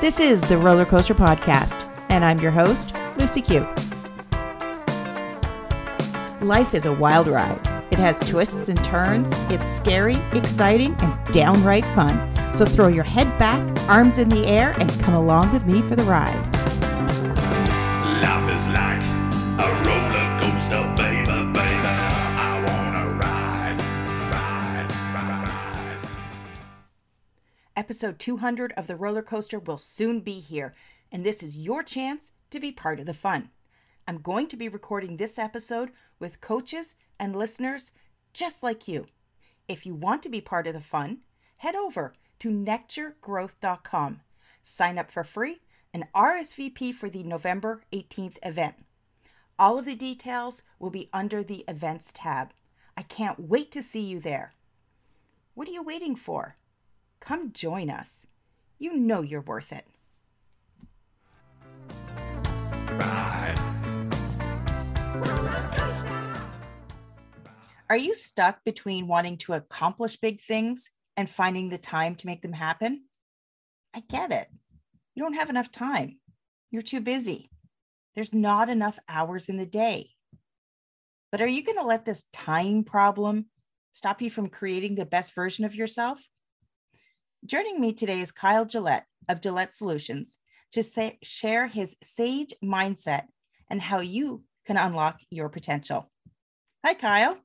This is the Roller Coaster Podcast, and I'm your host, Lucy Q. Life is a wild ride. It has twists and turns. It's scary, exciting, and downright fun. So throw your head back, arms in the air, and come along with me for the ride. Life is like a roller coaster, baby, baby. I wanna ride. Episode 200 of the roller coaster will soon be here, and this is your chance to be part of the fun. I'm going to be recording this episode with coaches and listeners just like you. If you want to be part of the fun, head over to nectargrowth.com. Sign up for free and RSVP for the November 18th event. All of the details will be under the events tab. I can't wait to see you there. What are you waiting for? Come join us. You know you're worth it. Ride. Are you stuck between wanting to accomplish big things and finding the time to make them happen? I get it. You don't have enough time. You're too busy. There's not enough hours in the day. But are you going to let this time problem stop you from creating the best version of yourself? Joining me today is Kyle Gillette of Gillette Solutions to share his sage mindset and how you can unlock your potential. Hi, Kyle.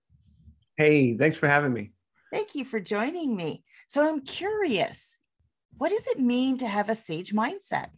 Hey, thanks for having me. Thank you for joining me. So I'm curious, what does it mean to have a sage mindset?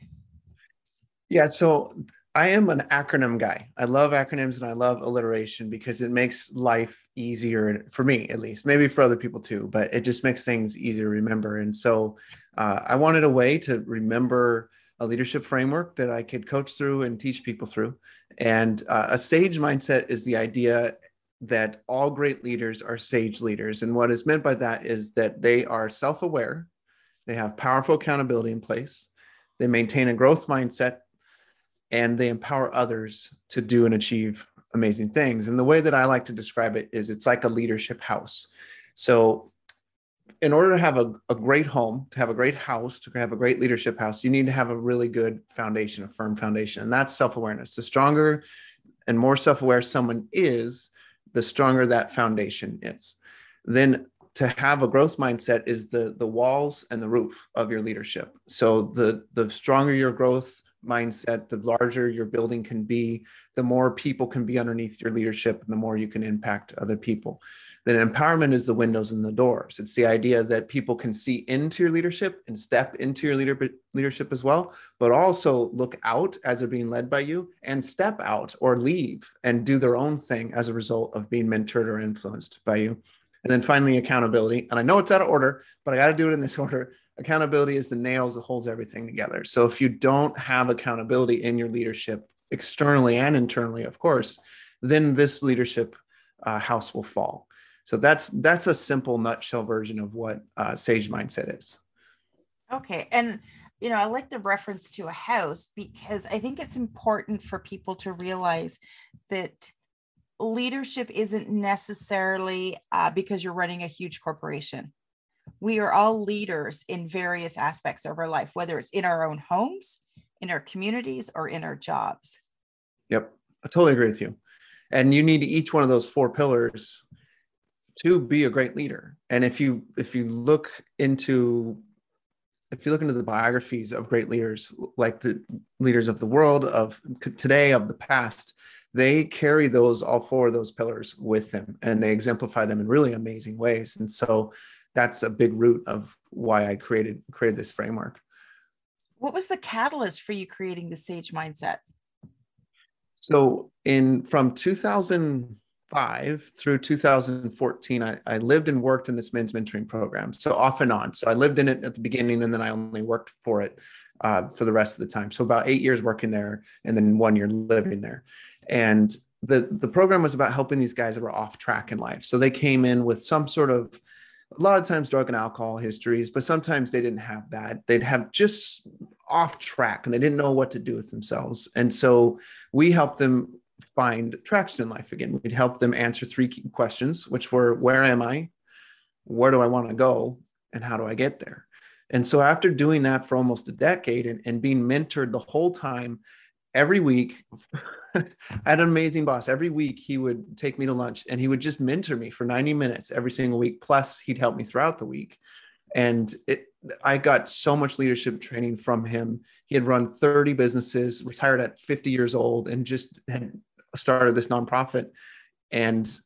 Yeah, so I am an acronym guy. I love acronyms and I love alliteration because it makes life easier for me, at least, maybe for other people too, but it just makes things easier to remember. And so I wanted a way to remember a leadership framework that I could coach through and teach people through. And a sage mindset is the idea that all great leaders are sage leaders. And what is meant by that is that they are self-aware, they have powerful accountability in place, they maintain a growth mindset, and they empower others to do and achieve amazing things. And the way that I like to describe it is it's like a leadership house. So in order to have a great home, to have a great house, to have a great leadership house, you need to have a really good foundation, a firm foundation. And that's self-awareness. The stronger and more self-aware someone is, the stronger that foundation is. Then to have a growth mindset is the walls and the roof of your leadership. So the stronger your growth mindset, the larger your building can be, the more people can be underneath your leadership, and the more you can impact other people. Then empowerment is the windows and the doors. It's the idea that people can see into your leadership and step into your leadership as well, but also look out as they're being led by you and step out or leave and do their own thing as a result of being mentored or influenced by you. And then finally, accountability. And I know it's out of order, but I got to do it in this order. Accountability is the nails that holds everything together. So if you don't have accountability in your leadership, externally and internally, of course, then this leadership house will fall. So that's a simple nutshell version of what sage mindset is. Okay. And, I like the reference to a house because I think it's important for people to realize that leadership isn't necessarily because you're running a huge corporation. We are all leaders in various aspects of our life, whether it's in our own homes, in our communities, or in our jobs. Yep. I totally agree with you. And you need each one of those four pillars to be a great leader. And if you look into the biographies of great leaders, like the leaders of the world, of today, of the past, they carry all four of those pillars with them, and they exemplify them in really amazing ways. And so that's a big root of why I created this framework. What was the catalyst for you creating the sage mindset? So from 2005 through 2014, I lived and worked in this men's mentoring program. So off and on. So I lived in it at the beginning, and then I only worked for it for the rest of the time. So about 8 years working there, and then 1 year living there. And the program was about helping these guys that were off track in life. So they came in with some sort of, a lot of times, drug and alcohol histories, but sometimes they didn't have that. They'd have just off track and they didn't know what to do with themselves. And so we helped them find traction in life again. We'd help them answer three key questions, which were, where am I? Where do I want to go? And how do I get there? And so after doing that for almost a decade and being mentored the whole time, every week, I had an amazing boss. Every week he would take me to lunch and he would just mentor me for 90 minutes every single week. Plus he'd help me throughout the week. And I got so much leadership training from him. He had run 30 businesses, retired at 50 years old, and just had started this nonprofit and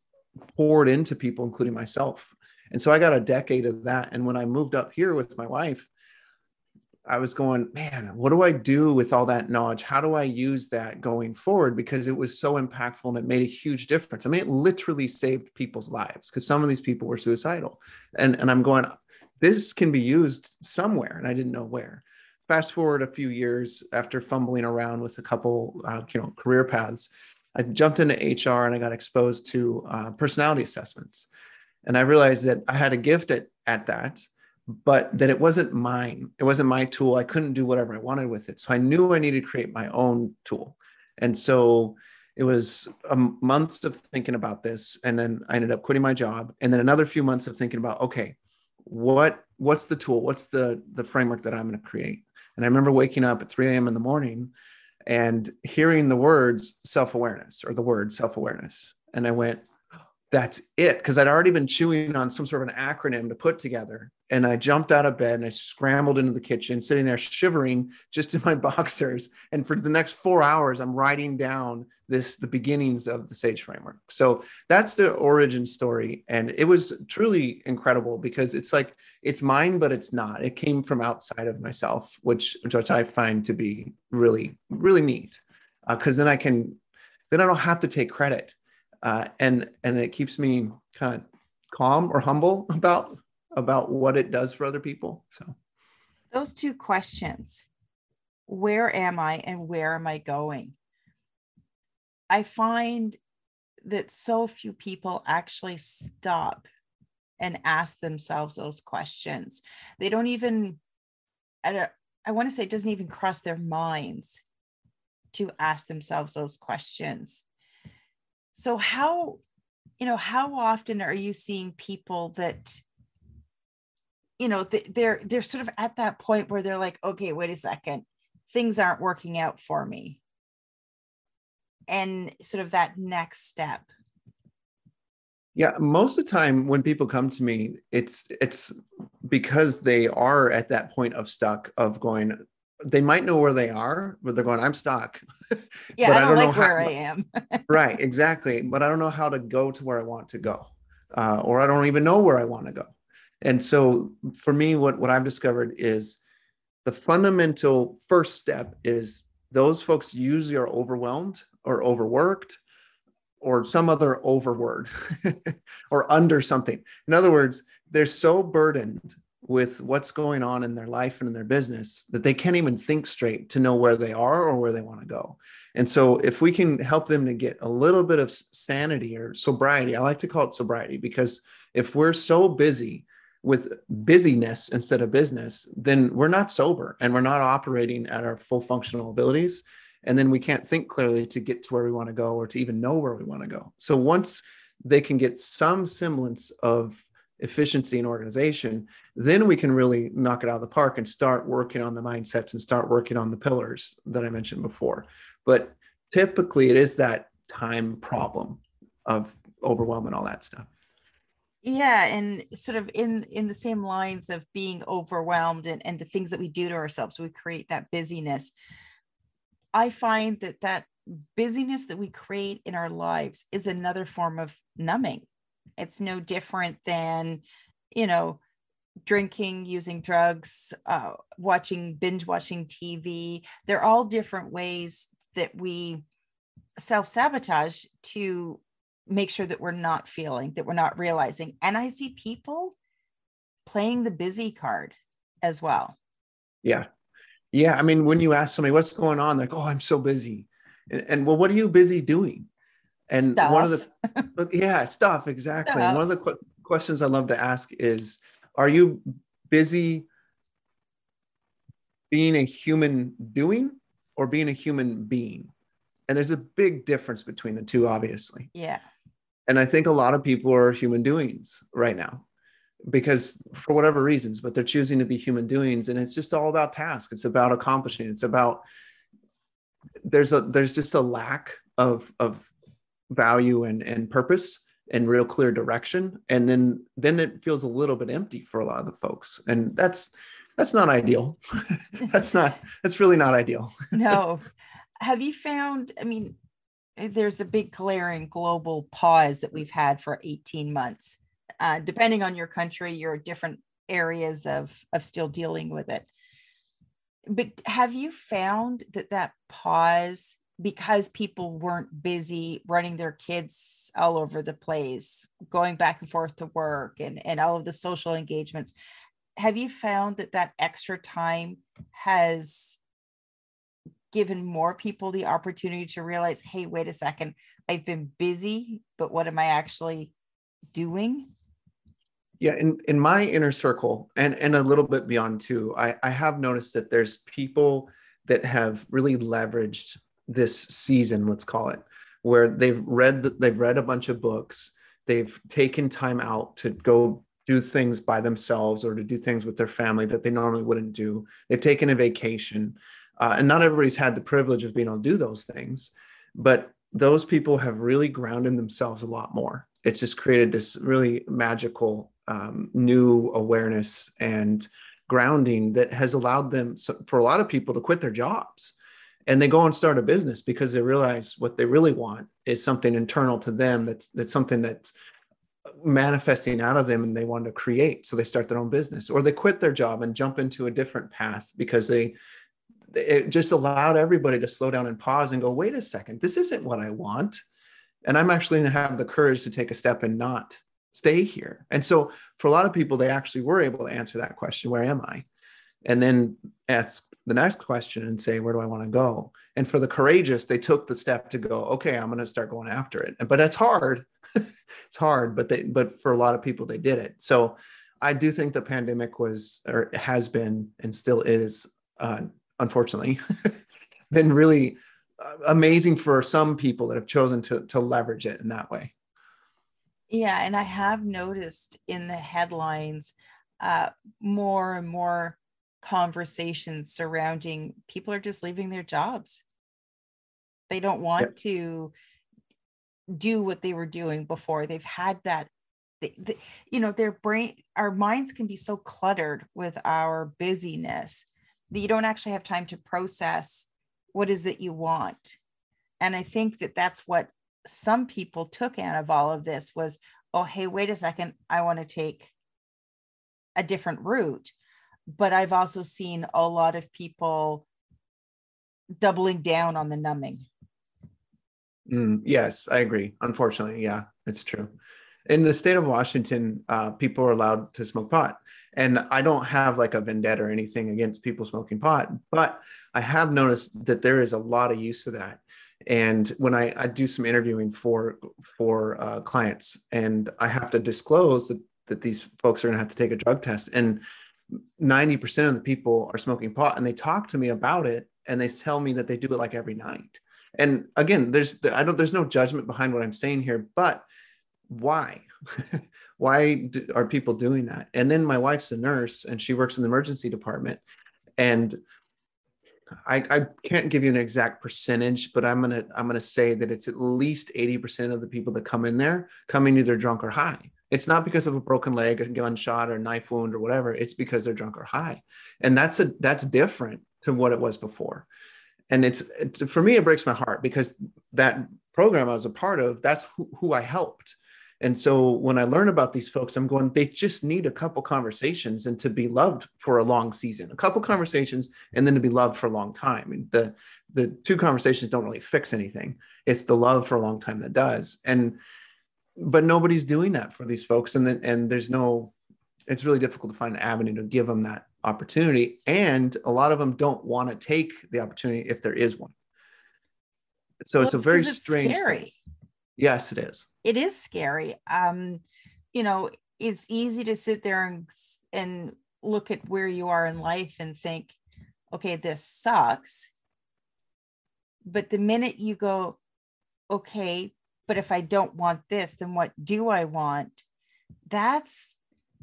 poured into people, including myself. And so I got a decade of that. And when I moved up here with my wife, I was going, man, what do I do with all that knowledge? How do I use that going forward? Because it was so impactful and it made a huge difference. I mean, it literally saved people's lives because some of these people were suicidal. And I'm going, this can be used somewhere. And I didn't know where. Fast forward a few years after fumbling around with a couple, career paths, I jumped into HR and I got exposed to personality assessments. And I realized that I had a gift at that, but that it wasn't mine. It wasn't my tool. I couldn't do whatever I wanted with it. So I knew I needed to create my own tool. And so it was months of thinking about this. And then I ended up quitting my job. And then another few months of thinking about, okay, what's the tool? What's the framework that I'm going to create? And I remember waking up at 3 a.m. in the morning and hearing the words self-awareness or the word self-awareness. And I went, that's it. Because I'd already been chewing on some sort of an acronym to put together. And I jumped out of bed and I scrambled into the kitchen, sitting there shivering just in my boxers. And for the next 4 hours, I'm writing down the beginnings of the SAGE framework. So that's the origin story. And it was truly incredible because it's like, it's mine, but it's not. It came from outside of myself, which I find to be really, really neat. Because then I don't have to take credit. And it keeps me kind of calm or humble about what it does for other people. So those two questions, where am I and where am I going? I find that so few people actually stop and ask themselves those questions. They don't even, I want to say it doesn't even cross their minds to ask themselves those questions. So how often are you seeing people that, they're sort of at that point where they're like, okay, wait a second, things aren't working out for me. And sort of that next step. Yeah, most of the time when people come to me, it's because they are at that point of stuck of going, they might know where they are, but they're going, I'm stuck. Yeah, but I don't like know where I am. Right, exactly. But I don't know how to go to where I want to go, or I don't even know where I want to go. And so for me, what I've discovered is the fundamental first step is those folks usually are overwhelmed or overworked or some other overword or under something. In other words, they're so burdened with what's going on in their life and in their business that they can't even think straight to know where they are or where they want to go. And so if we can help them to get a little bit of sanity or sobriety, I like to call it sobriety, because if we're so busy with busyness instead of business, then we're not sober and we're not operating at our full functional abilities. And then we can't think clearly to get to where we want to go or to even know where we want to go. So once they can get some semblance of efficiency and organization, then we can really knock it out of the park and start working on the mindsets and start working on the pillars that I mentioned before. But typically it is that time problem of overwhelm and all that stuff. Yeah, and sort of in the same lines of being overwhelmed and the things that we do to ourselves, we create that busyness. I find that busyness that we create in our lives is another form of numbing. It's no different than, drinking, using drugs, binge watching TV. They're all different ways that we self-sabotage to make sure that we're not feeling, that we're not realizing. And I see people playing the busy card as well. Yeah. Yeah. I mean, when you ask somebody what's going on, they're like, oh, I'm so busy. And well, what are you busy doing? And Stuff. one of the, stuff, exactly. And one of the questions I love to ask is, are you busy being a human doing or being a human being? And there's a big difference between the two, obviously. Yeah. And I think a lot of people are human doings right now. because for whatever reasons, but they're choosing to be human doings. And it's just all about tasks. It's about accomplishing. It's about, there's just a lack of value and purpose and real clear direction. And then it feels a little bit empty for a lot of the folks. And that's not ideal. That's really not ideal. No. Have you found, I mean, there's a big glaring global pause that we've had for 18 months. Depending on your country, you're different areas of still dealing with it. But have you found that pause, because people weren't busy running their kids all over the place, going back and forth to work and all of the social engagements, have you found that extra time has given more people the opportunity to realize, hey, wait a second, I've been busy, but what am I actually doing? Yeah, in my inner circle and a little bit beyond too, I have noticed that there's people that have really leveraged this season, let's call it, where they've read a bunch of books, they've taken time out to go do things by themselves or to do things with their family that they normally wouldn't do. They've taken a vacation, and not everybody's had the privilege of being able to do those things, but those people have really grounded themselves a lot more. It's just created this really magical new awareness and grounding that has allowed them, for a lot of people, to quit their jobs. And they go and start a business because they realize what they really want is something internal to them. That's something that's manifesting out of them and they want to create. So they start their own business, or they quit their job and jump into a different path because it just allowed everybody to slow down and pause and go, wait a second, this isn't what I want. And I'm actually going to have the courage to take a step and not stay here. And so for a lot of people, they actually were able to answer that question, where am I? And then ask the next question and say, where do I want to go? And for the courageous, they took the step to go, okay, I'm going to start going after it. But it's hard. It's hard, but for a lot of people, they did it. So I do think the pandemic was, or has been, and still is, unfortunately, been really amazing for some people that have chosen to leverage it in that way. Yeah, and I have noticed in the headlines more and more conversations surrounding people are just leaving their jobs. They don't want to do what they were doing before. They've had that, their brain, our minds can be so cluttered with our busyness that you don't actually have time to process what is it you want. And I think that's what some people took out of all of this was, oh, hey, wait a second, I want to take a different route. But I've also seen a lot of people doubling down on the numbing. Yes, I agree. Unfortunately, yeah, it's true. In the state of Washington, people are allowed to smoke pot. And I don't have like a vendetta or anything against people smoking pot, but I have noticed that there is a lot of use of that. And when I do some interviewing for clients, and I have to disclose that these folks are going to have to take a drug test, and 90% of the people are smoking pot, and they talk to me about it, and they tell me that they do it like every night. And again, there's no judgment behind what I'm saying here, but why? Why are people doing that? And then my wife's a nurse and she works in the emergency department, and I can't give you an exact percentage, but I'm gonna say that it's at least 80% of the people that come in there come in either drunk or high. It's not because of a broken leg, a gunshot, or a knife wound, or whatever. It's because they're drunk or high, and that's different to what it was before. And for me, it breaks my heart because that program I was a part of, that's who I helped. And so when I learn about these folks, I'm going, they just need a couple conversations and to be loved for a long season, a couple conversations, and then to be loved for a long time. And the two conversations don't really fix anything. It's the love for a long time that does. But nobody's doing that for these folks. And it's really difficult to find an avenue to give them that opportunity. And a lot of them don't want to take the opportunity if there is one. So it's a very strange scary thing. Yes, it is. It is scary. It's easy to sit there and look at where you are in life and think, okay, this sucks. But the minute you go, okay, but if I don't want this, then what do I want? That's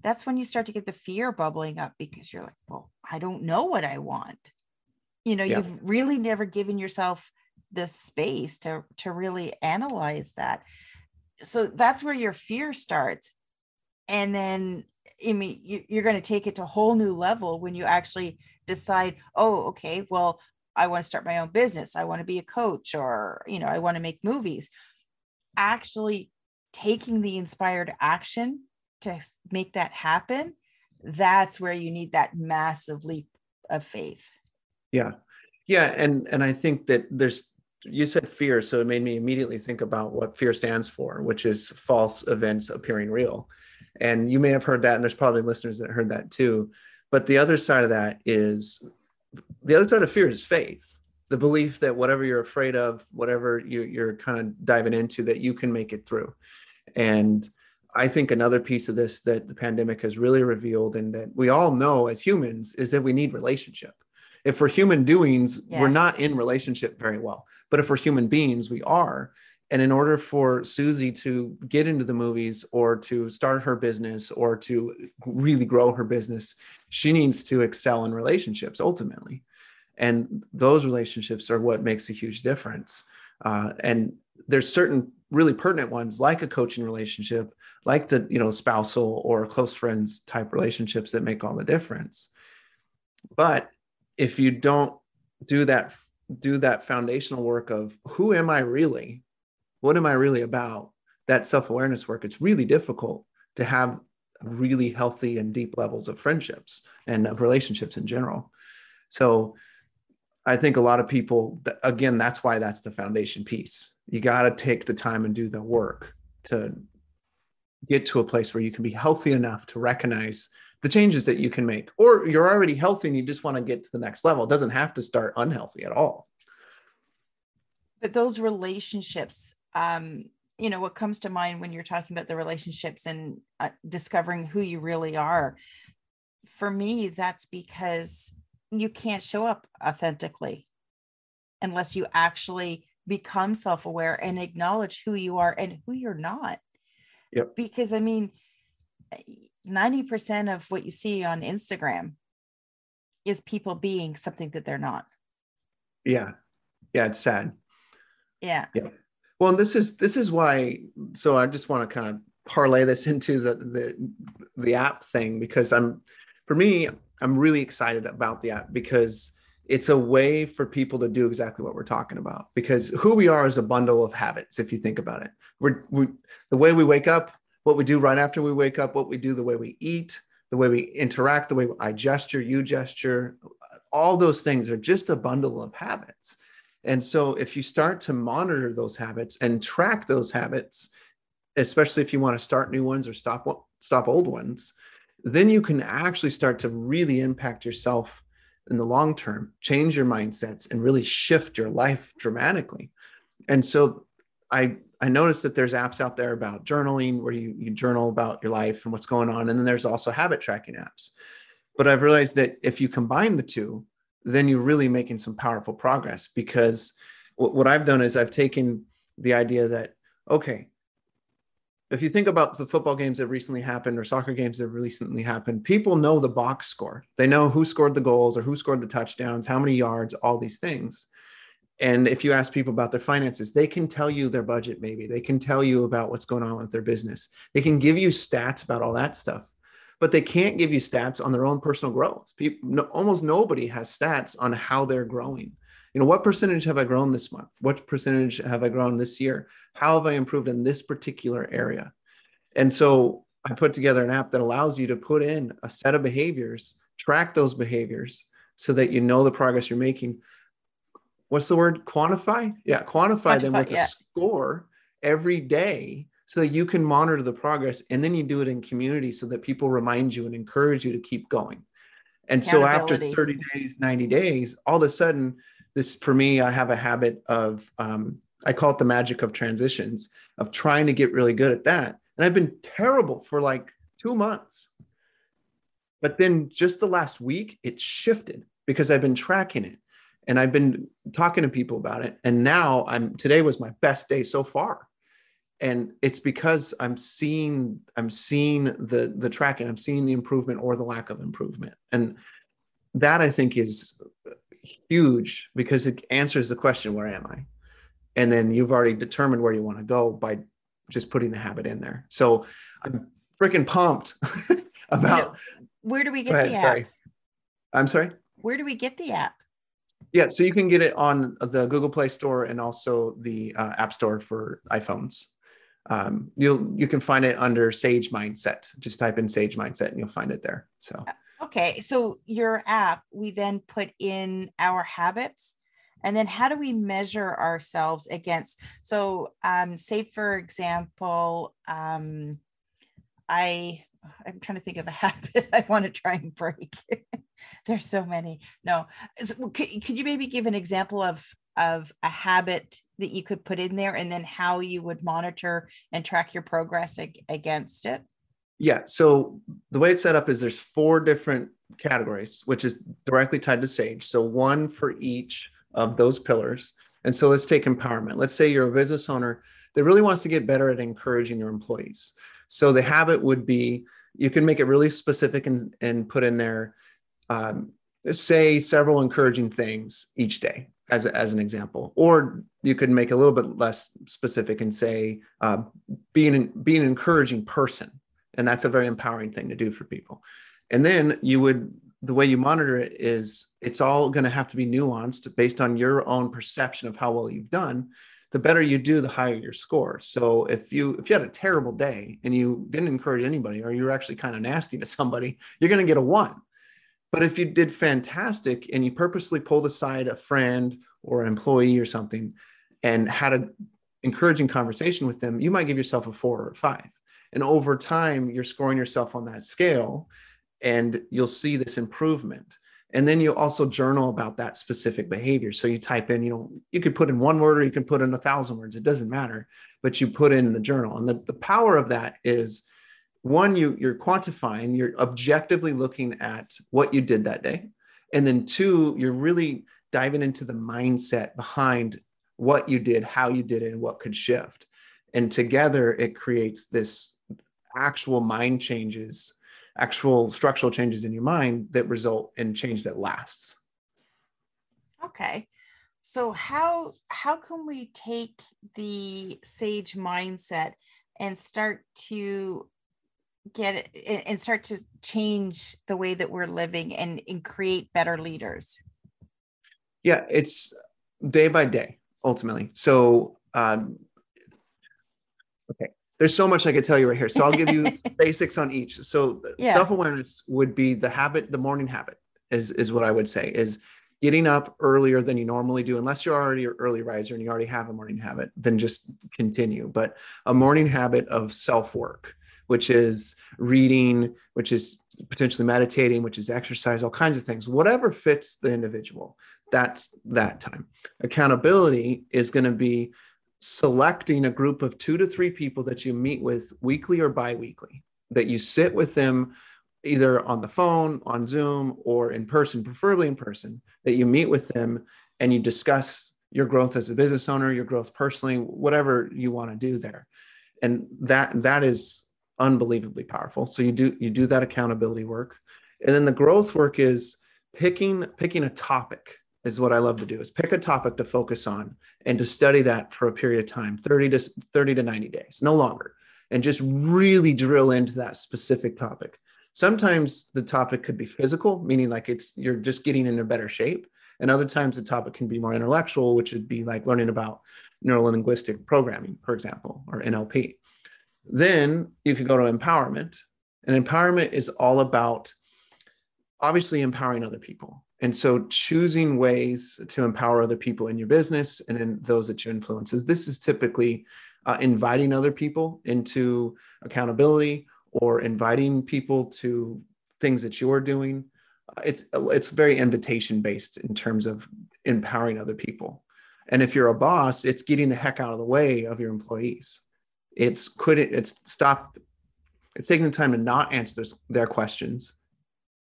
that's when you start to get the fear bubbling up, because you're like, well, I don't know what I want. Yeah. You've really never given yourself the space to really analyze that. So that's where your fear starts. And then, I mean, you're going to take it to a whole new level when you actually decide, oh, okay, well, I want to start my own business. I want to be a coach, or, I want to make movies. Actually taking the inspired action to make that happen, that's where you need that massive leap of faith. Yeah. Yeah. And I think that you said fear, so it made me immediately think about what fear stands for, which is false events appearing real. And you may have heard that, and there's probably listeners that heard that too. But the other side of that is, the other side of fear is faith, the belief that whatever you're afraid of, whatever you're kind of diving into, that you can make it through. And I think another piece of this that the pandemic has really revealed, and that we all know as humans, is that we need relationship. If we're human doings, we're not in relationship very well. But if we're human beings, we are. And in order for Susie to get into the movies, or to start her business, or to really grow her business, she needs to excel in relationships ultimately. And those relationships are what makes a huge difference. And there's certain really pertinent ones, like a coaching relationship, like the spousal or close friends type relationships, that make all the difference. But if you don't do that foundational work of who am I really, what am I really about, that self-awareness work, it's really difficult to have really healthy and deep levels of friendships and of relationships in general. So I think a lot of people, again, that's why that's the foundation piece. You got to take the time and do the work to get to a place where you can be healthy enough to recognize the changes that you can make. Or you're already healthy and you just want to get to the next level. It doesn't have to start unhealthy at all. But those relationships, what comes to mind when you're talking about the relationships and discovering who you really are, for me, that's because you can't show up authentically unless you actually become self-aware and acknowledge who you are and who you're not. Yep. Because 90% of what you see on Instagram is people being something that they're not. Yeah. Yeah. It's sad. Yeah. Yeah. Well, and this is why, so I just want to kind of parlay this into the app thing, because I'm really excited about the app, because it's a way for people to do exactly what we're talking about. Because who we are is a bundle of habits. If you think about it, we're the way we wake up, what we do right after we wake up, what we do, the way we eat, the way we interact, the way I gesture, you gesture, all those things are just a bundle of habits. And so if you start to monitor those habits and track those habits, especially if you want to start new ones or stop old ones, then you can actually start to really impact yourself in the long term, change your mindsets, and really shift your life dramatically. And so I noticed that there's apps out there about journaling, where you journal about your life and what's going on. And then there's also habit tracking apps. But I've realized that if you combine the two, then you're really making some powerful progress. Because what I've done is I've taken the idea that, okay, if you think about the football games that recently happened, or soccer games that recently happened, people know the box score. They know who scored the goals, or who scored the touchdowns, how many yards, all these things. And if you ask people about their finances, they can tell you their budget. Maybe they can tell you about what's going on with their business. They can give you stats about all that stuff, but they can't give you stats on their own personal growth. Almost nobody has stats on how they're growing. What percentage have I grown this month? What percentage have I grown this year? How have I improved in this particular area? And so I put together an app that allows you to put in a set of behaviors, track those behaviors so that you know the progress you're making. What's the word? Quantify? Yeah, quantify them with a score every day, so that you can monitor the progress. And then you do it in community so that people remind you and encourage you to keep going. And so after 30 days, 90 days, all of a sudden, for me, I have a habit of, I call it the magic of transitions, of trying to get really good at that. And I've been terrible for like 2 months. But then just the last week, it shifted because I've been tracking it. And I've been talking to people about it. And now today was my best day so far. And it's because I'm seeing the tracking, I'm seeing the improvement or the lack of improvement. And that I think is huge because it answers the question, where am I? And then you've already determined where you want to go by just putting the habit in there. So I'm freaking pumped about. Where do we Go get the ahead, app? sorry. I'm sorry. Where do we get the app? Yeah, so you can get it on the Google Play Store and also the App Store for iPhones. You can find it under Sage Mindset. Just type in Sage Mindset and you'll find it there. So okay, so your app, we then put in our habits, and then how do we measure ourselves against? So, say for example, I'm trying to think of a habit I want to try and break. There's so many. No, could you maybe give an example of a habit that you could put in there, and then how you would monitor and track your progress against it? yeah, so the way it's set up is there's 4 different categories, which is directly tied to Sage. So one for each of those pillars. And so let's take empowerment. Let's say you're a business owner that really wants to get better at encouraging your employees. So the habit would be, you can make it really specific and put in there, say several encouraging things each day as an example. Or you could make it a little bit less specific and say, being an encouraging person. And that's a very empowering thing to do for people. And then the way you monitor it is, it's all going to have to be nuanced based on your own perception of how well you've done. The better you do, the higher your score. So if you had a terrible day and you didn't encourage anybody, or you're actually kind of nasty to somebody, you're going to get a 1. But if you did fantastic and you purposely pulled aside a friend or an employee or something and had an encouraging conversation with them, you might give yourself a 4 or a 5. And over time, you're scoring yourself on that scale, and you'll see this improvement. And then you also journal about that specific behavior. So you type in, you could put in 1 word or you can put in 1,000 words. It doesn't matter, but you put in the journal. And the power of that is, one, you're quantifying, you're objectively looking at what you did that day. And then 2, you're really diving into the mindset behind what you did, how you did it, and what could shift. And together it creates this actual mind changes, actual structural changes in your mind that result in change that lasts. Okay. So how can we take the Sage mindset and start to get it and start to change the way that we're living and create better leaders? Yeah, it's day by day, ultimately. So, okay, there's so much I could tell you right here. So I'll give you basics on each. So self-awareness would be the morning habit is what I would say, is getting up earlier than you normally do. Unless you're already an early riser and you already have a morning habit, then just continue. But a morning habit of self-work, which is reading, which is potentially meditating, which is exercise, all kinds of things, whatever fits the individual, that's that time. Accountability is going to be selecting a group of 2 to 3 people that you meet with weekly or bi-weekly, that you sit with them either on the phone, on Zoom, or in person, preferably in person, that you meet with them and you discuss your growth as a business owner, your growth personally, whatever you want to do there. And that is unbelievably powerful. So you do that accountability work. And then the growth work is picking a topic, is what I love to do, is pick a topic to focus on and to study that for a period of time, 30 to 90 days, no longer, and just really drill into that specific topic. Sometimes the topic could be physical, meaning like you're just getting into better shape. And other times the topic can be more intellectual, which would be like learning about neuro-linguistic programming, for example, or NLP. Then you could go to empowerment. And empowerment is all about obviously empowering other people. And so choosing ways to empower other people in your business and in those that you influence. This is typically inviting other people into accountability or inviting people to things that you're doing. It's very invitation based in terms of empowering other people. And if you're a boss, it's getting the heck out of the way of your employees. It's taking the time to not answer their questions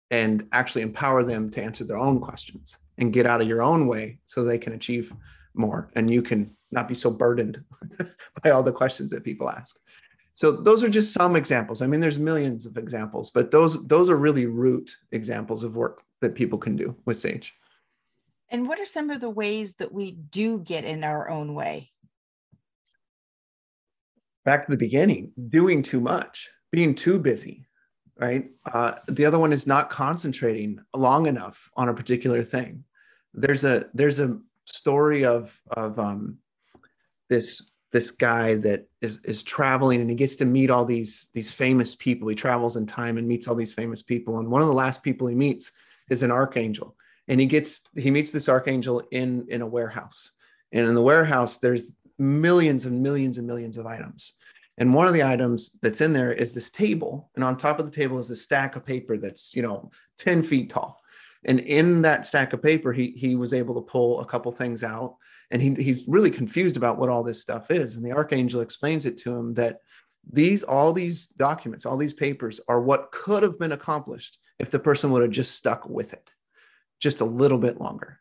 and actually empower them to answer their own questions and get out of your own way so they can achieve more, and you can not be so burdened by all the questions that people ask. So those are just some examples. I mean, there's millions of examples, but those are really root examples of work that people can do with Sage. And what are some of the ways that we do get in our own way? Back to the beginning, doing too much, being too busy, right? The other one is not concentrating long enough on a particular thing. There's a story of this guy that is traveling, and he gets to meet all these famous people. He travels in time and meets all these famous people. And one of the last people he meets is an archangel. And he meets this archangel in a warehouse. And in the warehouse, there's millions and millions and millions of items. And one of the items that's in there is this table. And on top of the table is a stack of paper that's, 10 feet tall. And in that stack of paper, he was able to pull a couple things out. And he's really confused about what all this stuff is. And the archangel explains it to him that all these documents, all these papers are what could have been accomplished if the person would have just stuck with it just a little bit longer.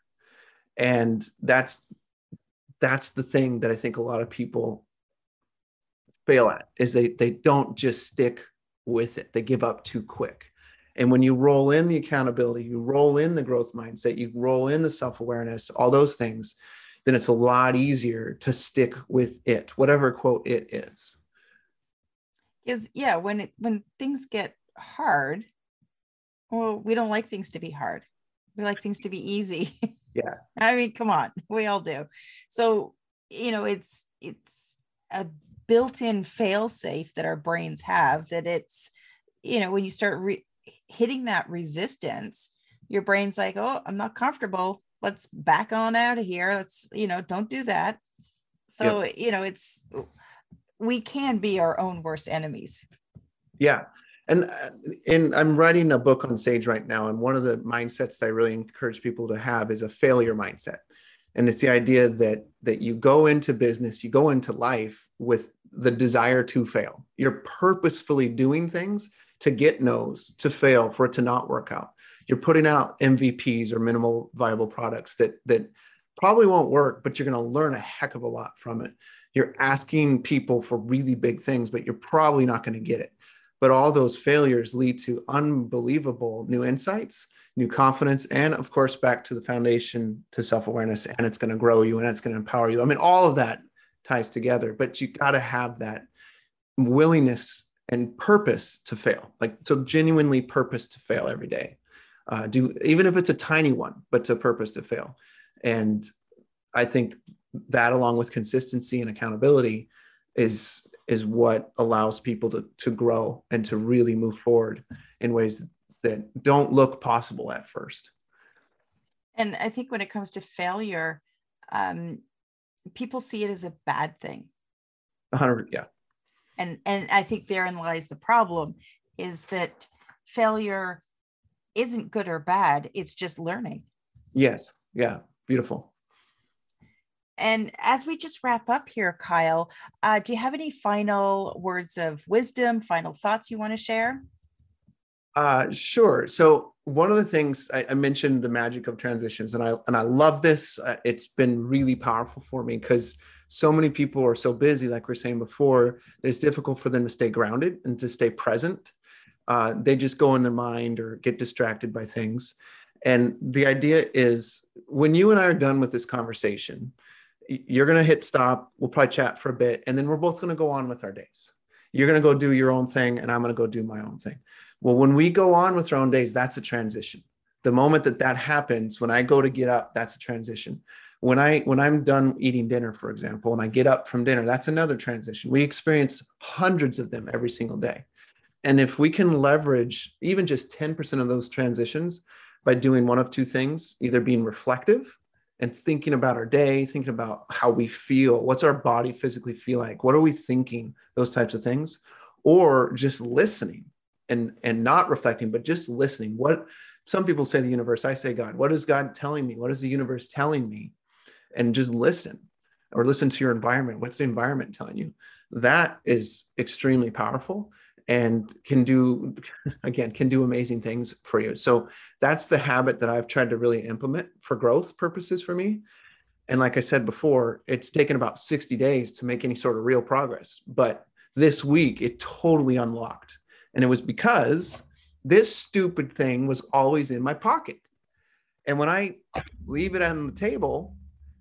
And that's the thing that I think a lot of people fail at, is they don't just stick with it. They give up too quick. And when you roll in the accountability, you roll in the growth mindset, you roll in the self-awareness, all those things, then it's a lot easier to stick with it, whatever quote it is. When things get hard, well, we don't like things to be hard. We like things to be easy. Yeah. I mean, come on, we all do. So, it's a built-in fail-safe that our brains have, that it's, when you start hitting that resistance, your brain's like, oh, I'm not comfortable. Let's back on out of here. Let's, don't do that. So, yep. We can be our own worst enemies. Yeah. And I'm writing a book on Sage right now. And one of the mindsets that I really encourage people to have is a failure mindset. And it's the idea that you go into business, you go into life with the desire to fail. You're purposefully doing things to get no's, to fail, for it to not work out. You're putting out MVPs or minimal viable products that probably won't work, but you're going to learn a heck of a lot from it. You're asking people for really big things, but you're probably not going to get it. But all those failures lead to unbelievable new insights, new confidence, and of course, back to the foundation, to self-awareness, and it's going to grow you and it's going to empower you. I mean, all of that ties together, but you got to have that willingness and purpose to fail, like to genuinely purpose to fail every day. Even if it's a tiny one, but to purpose to fail. And I think that, along with consistency and accountability, is what allows people to grow and to really move forward in ways that don't look possible at first. And I think when it comes to failure, people see it as a bad thing. 100, yeah. And I think therein lies the problem, is that failure isn't good or bad. It's just learning. Yes. Yeah. Beautiful. And as we just wrap up here, Kyle, do you have any final words of wisdom, final thoughts you want to share? Sure. So one of the things I mentioned, the magic of transitions, and I love this. It's been really powerful for me because so many people are so busy, like we were saying before, that it's difficult for them to stay grounded and to stay present. They just go in their mind or get distracted by things. And the idea is, when you and I are done with this conversation, you're going to hit stop. We'll probably chat for a bit, and then we're both going to go on with our days. You're going to go do your own thing, and I'm going to go do my own thing. Well, when we go on with our own days, that's a transition. The moment that happens, when I go to get up, that's a transition. When I'm done eating dinner, for example, and I get up from dinner, that's another transition. We experience hundreds of them every single day. And if we can leverage even just 10% of those transitions by doing one of two things, either being reflective and thinking about our day, thinking about how we feel, what's our body physically feel like, what are we thinking, those types of things, or just listening and not reflecting, but just listening. What some people say the universe, I say God. What is God telling me? What is the universe telling me? And just listen, or listen to your environment. What's the environment telling you? That is extremely powerful and can do amazing things for you. So that's the habit that I've tried to really implement for growth purposes for me. And like I said before, it's taken about 60 days to make any sort of real progress. But this week, it totally unlocked. And it was because this stupid thing was always in my pocket. And when I leave it on the table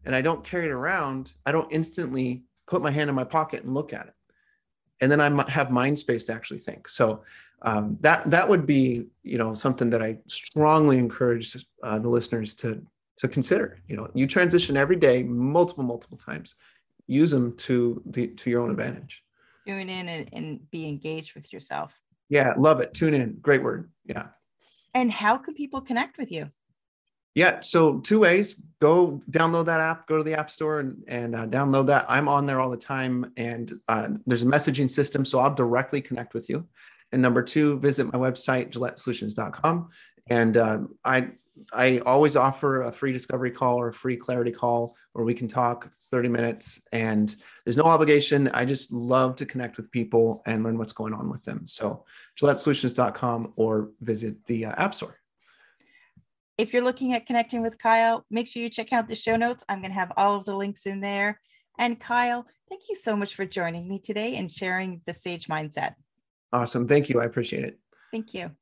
and I don't carry it around, I don't instantly put my hand in my pocket and look at it. And then I might have mind space to actually think. So that would be, something that I strongly encourage the listeners to consider. You transition every day, multiple times. Use them to your own advantage. Tune in and be engaged with yourself. Yeah, love it. Tune in. Great word. Yeah. And how can people connect with you? Yeah, so 2 ways. Go download that app, go to the App Store and download that. I'm on there all the time, and there's a messaging system, so I'll directly connect with you. And number 2, visit my website, GilletteSolutions.com. And I always offer a free discovery call or a free clarity call where we can talk. It's 30 minutes and there's no obligation. I just love to connect with people and learn what's going on with them. So GilletteSolutions.com or visit the App Store. If you're looking at connecting with Kyle, make sure you check out the show notes. I'm going to have all of the links in there. And Kyle, thank you so much for joining me today and sharing the Sage Mindset. Awesome. Thank you. I appreciate it. Thank you.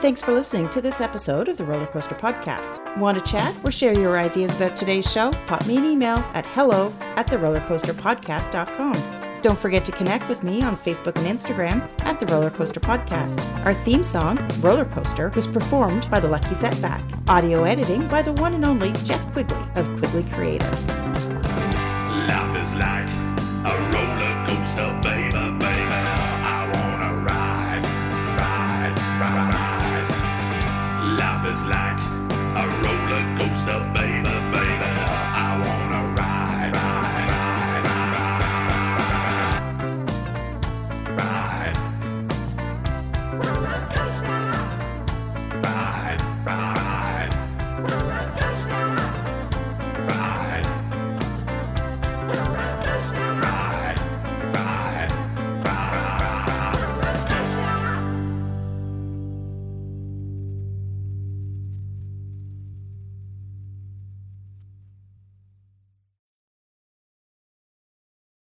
Thanks for listening to this episode of the Roller Coaster Podcast. Want to chat or share your ideas about today's show? Pop me an email at hello@therollercoasterpodcast.com. Don't forget to connect with me on Facebook and Instagram at The Roller Coaster Podcast. Our theme song, Roller Coaster, was performed by The Lucky Setback. Audio editing by the one and only Jeff Quigley of Quigley Creator. Life is like a roller coaster, baby, baby. I wanna ride, ride, ride, ride. Life is like a roller coaster, baby.